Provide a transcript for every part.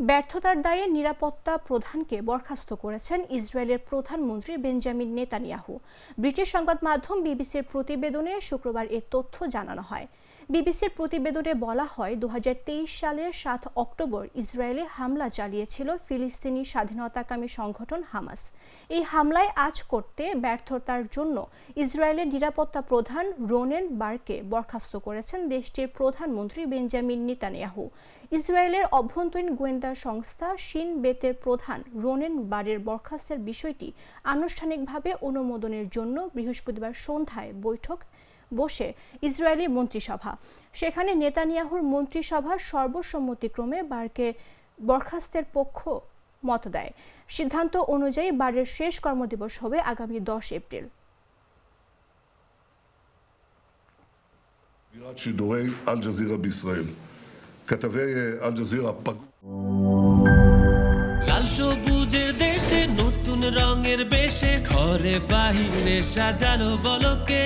ব্যর্থতার দায়ে নিরাপত্তা প্রধানকে বরখাস্ত করেছেন ইসরায়েলের প্রধানমন্ত্রী বেঞ্জামিন নেতানিয়াহু। ব্রিটিশ সংবাদ মাধ্যম বিবিসির প্রতিবেদনে শুক্রবার এ তথ্য জানানো হয়। বিবিসির প্রতিবেদনে বলা হয়, 2023 সালের 7 অক্টোবর ইসরায়েলে হামলা চালিয়েছিল ফিলিস্তিনি স্বাধীনতাকামী সংগঠন হামাস। এই হামলায় আঁচ করতে ব্যর্থতার জন্য ইসরায়েলের নিরাপত্তা প্রধান রোনেন বারকে বরখাস্ত করেছেন দেশটির প্রধানমন্ত্রী বেঞ্জামিন নেতানিয়াহু। ইসরায়েলের অভ্যন্তরীণ গোয়েন্দা সংস্থা শিন বেতের প্রধান রোনেন বারের বরখাস্তের বিষয়টি আনুষ্ঠানিকভাবে অনুমোদনের জন্য বৃহস্পতিবার সন্ধ্যায় বসে ইসরায়েলি মন্ত্রিসভা। সেখানে নেতানিয়াহুর মন্ত্রিসভার সর্বসম্মতিক্রমে বারকে বরখাস্তের পক্ষ মত দেয়। সিদ্ধান্ত অনুযায়ী বারের শেষ কর্মদিবস হবে আগামী 10 এপ্রিল। שידורי אל ג'זירה בישראל. כתבי אל ג'זירה פגעו. লাল সবুজের দেশে নতুন রঙের বেশে ঘরে বাহিরে সাজানো বলকে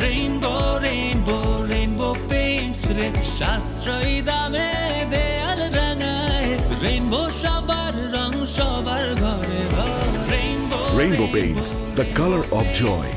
রেইনবো রেইনবো রেইনবো পেইন্টস রে সাশ্রয়ী দামে দেয়াল রাঙায় রেইনবো সবার রং সবার ঘরে ঘরে Rainbow Paints, the color of joy.